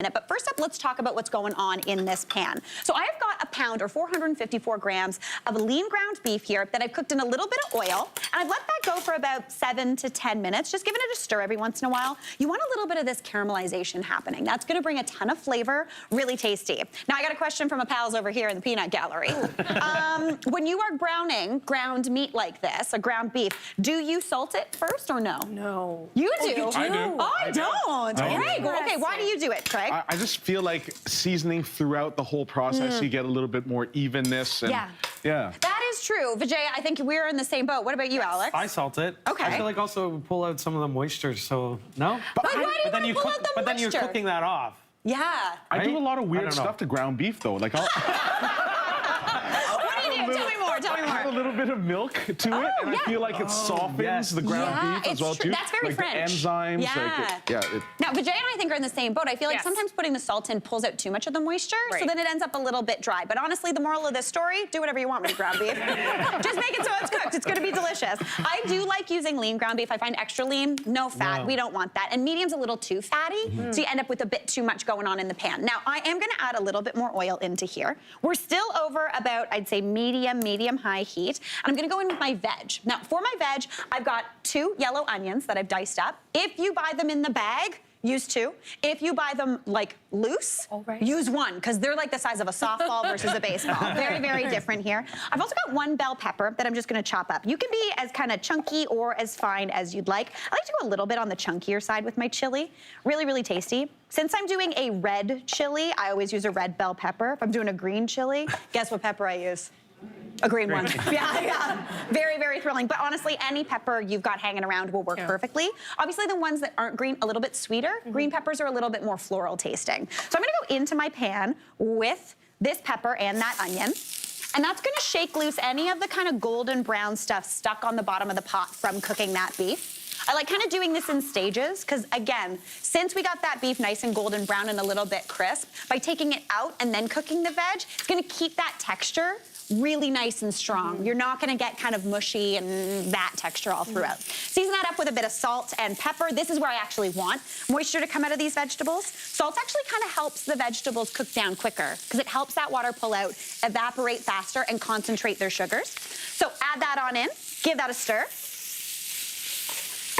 But first up, let's talk about what's going on in this pan. So I've got a pound or 454 grams of lean ground beef here that I've cooked in a little bit of oil, and I've let that go for about 7 to 10 minutes, just giving it a stir every once in a while. You want a little bit of this caramelization happening. That's gonna bring a ton of flavor, really tasty. Now I got a question from a pals over here in the peanut gallery. When you are browning ground meat like this, a ground beef, do you salt it first or no? No. You do? Oh, you do? I do. Oh, I don't. I do. Okay, why do you do it, Craig? I just feel like seasoning throughout the whole process, you get a little bit more evenness. And, yeah. That is true. Vijay, I think we're in the same boat. What about you, Alex? I salt it. Okay. I feel like also we pull out some of the moisture, so no? But why do you then want to pull out the But then you're moisture? cooking that off. Yeah. I do a lot of I weird don't know. stuff to ground beef, though. Like, I'll What do you do? Tell me more. Tell me add a more. little bit of milk to it, and yeah. I feel like it softens the ground beef as well, too. That's very like French. The enzymes. Yeah. Like Now, Vijay and I think are in the same boat. I feel like Yes. sometimes putting the salt in pulls out too much of the moisture, so Right. then it ends up a little bit dry. But honestly, the moral of this story, do whatever you want with your ground beef. Just make it so it's cooked. It's gonna be delicious. I do like using lean ground beef. I find extra lean, no fat. No. We don't want that. And medium's a little too fatty, so you end up with a bit too much going on in the pan. Now, I am gonna add a little bit more oil into here. We're still over about, I'd say, medium-high heat. And I'm gonna go in with my veg. Now, for my veg, I've got 2 yellow onions that I've diced up. If you buy them in the bag, use 2. If you buy them like loose, use 1, because they're like the size of a softball versus a baseball. Very, very different here. I've also got 1 bell pepper that I'm just gonna chop up. You can be as kind of chunky or as fine as you'd like. I like to go a little bit on the chunkier side with my chili. Really, really tasty. Since I'm doing a red chili, I always use a red bell pepper. If I'm doing a green chili, guess what pepper I use? A green one. Yeah. Very, very thrilling. But honestly, any pepper you've got hanging around will work perfectly. Obviously, the ones that aren't green, a little bit sweeter. Green peppers are a little bit more floral tasting. So I'm gonna go into my pan with this pepper and that onion. And that's gonna shake loose any of the kind of golden brown stuff stuck on the bottom of the pot from cooking that beef. I like kind of doing this in stages because, again, since we got that beef nice and golden brown and a little bit crisp, by taking it out and then cooking the veg, it's gonna keep that texture really nice and strong. You're not gonna get kind of mushy and that texture all throughout. Season that up with a bit of salt and pepper. This is where I actually want moisture to come out of these vegetables. Salt actually kind of helps the vegetables cook down quicker because it helps that water pull out, evaporate faster, and concentrate their sugars. So add that on in, give that a stir.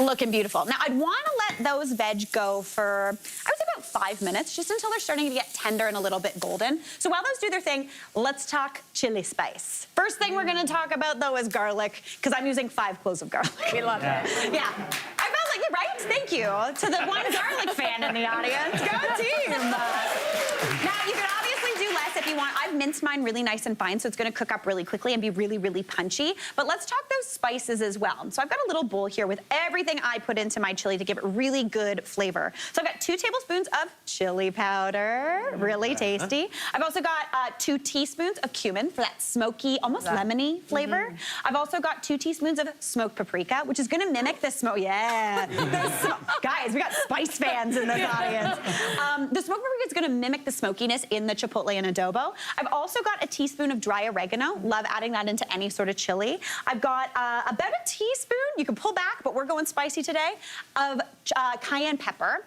Looking beautiful. Now, I'd want to let those veg go for, I would say about 5 minutes, just until they're starting to get tender and a little bit golden. So while those do their thing, let's talk chili spice. First thing we're going to talk about, though, is garlic, because I'm using 5 cloves of garlic. We love it. Yeah. I felt like, you're right? Thank you to the one garlic fan in the audience. Go team! Now, you can obviously do less if you want. I've minced mine really nice and fine, so it's gonna cook up really quickly and be really, really punchy. But let's talk those spices as well. So I've got a little bowl here with everything I put into my chili to give it really good flavor. So I've got 2 tablespoons of chili powder, really tasty. I've also got 2 teaspoons of cumin for that smoky, almost lemony flavor. I've also got 2 teaspoons of smoked paprika, which is gonna mimic the smoke. Yeah, guys, we got spice fans in this audience. The smoked paprika is gonna mimic the smokiness in the chipotle and adobo. I've also got a teaspoon of dry oregano. Love adding that into any sort of chili. I've got about a teaspoon, you can pull back, but we're going spicy today, of cayenne pepper.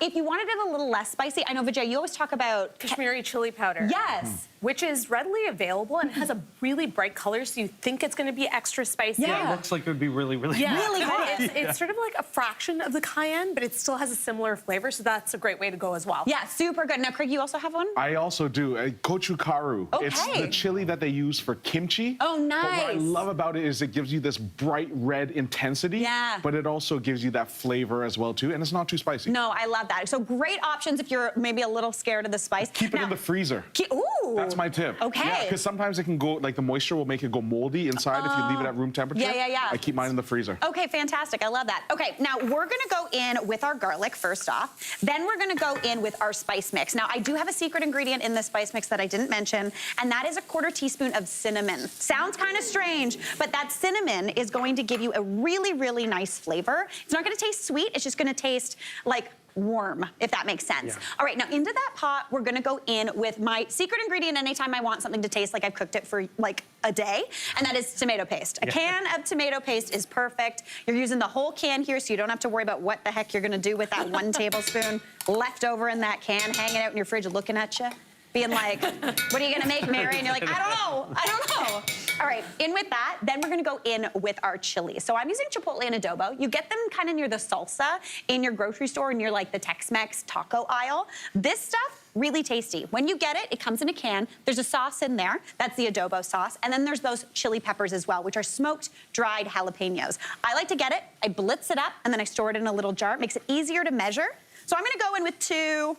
If you wanted it a little less spicy, I know, Vijay, you always talk about Kashmiri chili powder. Yes. Which is readily available and has a really bright color, so you think it's going to be extra spicy. Yeah, it looks like it would be really, really good. Really hot. It's sort of like a fraction of the cayenne, but it still has a similar flavor, so that's a great way to go as well. Yeah, super good. Now, Craig, you also have one? I also do. Gochugaru. Okay. It's the chili that they use for kimchi. Oh, nice. But what I love about it is it gives you this bright red intensity. Yeah. But it also gives you that flavor as well, too. And it's not too spicy. No, I love that. So great options if you're maybe a little scared of the spice. Keep it in the freezer. Ooh. That's my tip. Okay. Yeah, because sometimes it can go, like the moisture will make it go moldy inside if you leave it at room temperature. Yeah. I keep mine in the freezer. Okay, fantastic. I love that. Okay, now we're gonna go in with our garlic first off. Then we're gonna go in with our spice mix. Now, I do have a secret ingredient in the spice mix that I didn't mention, and that is a 1/4 teaspoon of cinnamon. Sounds kind of strange, but that cinnamon is going to give you a really, really nice flavor. It's not gonna taste sweet, it's just gonna taste like warm, if that makes sense. All right, now into that pot, we're gonna go in with my secret ingredient anytime I want something to taste like I've cooked it for like a day, and that is tomato paste. A can of tomato paste is perfect. You're using the whole can here, so you don't have to worry about what the heck you're gonna do with that 1 tablespoon left over in that can, hanging out in your fridge looking at you, being like, what are you gonna make, Mary? And you're like, I don't know. All right, in with that, then we're gonna go in with our chili. So I'm using chipotle and adobo. You get them kind of near the salsa in your grocery store, near like the Tex-Mex taco aisle. This stuff, really tasty. When you get it, it comes in a can. There's a sauce in there. That's the adobo sauce. And then there's those chili peppers as well, which are smoked, dried jalapenos. I like to get it, I blitz it up, and then I store it in a little jar. It makes it easier to measure. So I'm gonna go in with 2,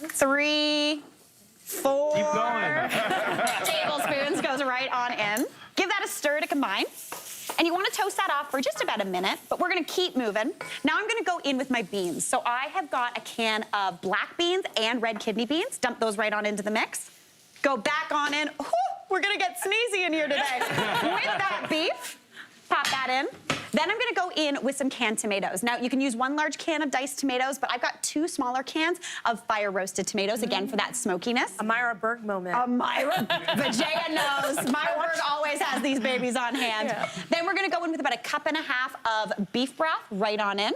3, 4 Keep going. tablespoons, goes right on in. Give that a stir to combine. And you want to toast that off for just about a minute, but we're going to keep moving. Now I'm going to go in with my beans. So I have got a can of black beans and red kidney beans. Dump those right on into the mix. Go back on in. Ooh, we're going to get sneezy in here today. With that beef, pop that in. Then I'm gonna go in with some canned tomatoes. Now, you can use 1 large can of diced tomatoes, but I've got 2 smaller cans of fire roasted tomatoes, again, for that smokiness. A Myra Berg moment. A Myra, Vijaya knows. Myra Berg always has these babies on hand. Yeah. Then we're gonna go in with about 1.5 cups of beef broth right on in.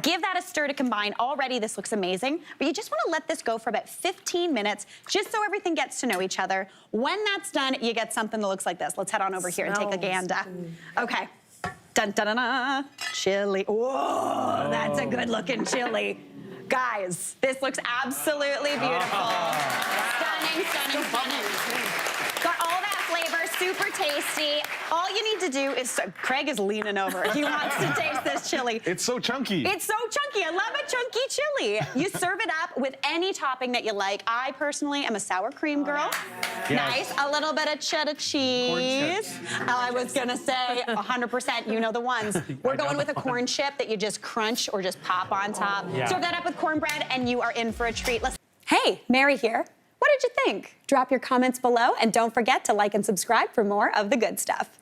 Give that a stir to combine. Already this looks amazing, but you just wanna let this go for about 15 minutes, just so everything gets to know each other. When that's done, you get something that looks like this. Let's head on over here and take a gander. Okay. Dun, dun, dun, dun. Chili. Whoa, that's a good looking chili. Guys, this looks absolutely beautiful. Stunning, stunning, stunning. Got all that flavor, super tasty. All you need to do is, Craig is leaning over. He wants to taste this chili. It's so chunky. It's so chunky. I love a chunky chili. You serve it up with any topping that you like. I personally am a sour cream girl. Nice. A little bit of cheddar cheese. I was gonna say 100%. You know the ones. We're going with a corn chip that you just crunch or just pop on top. Serve that up with cornbread, and you are in for a treat. Hey, Mary here. What did you think? Drop your comments below, and don't forget to like and subscribe for more of the good stuff.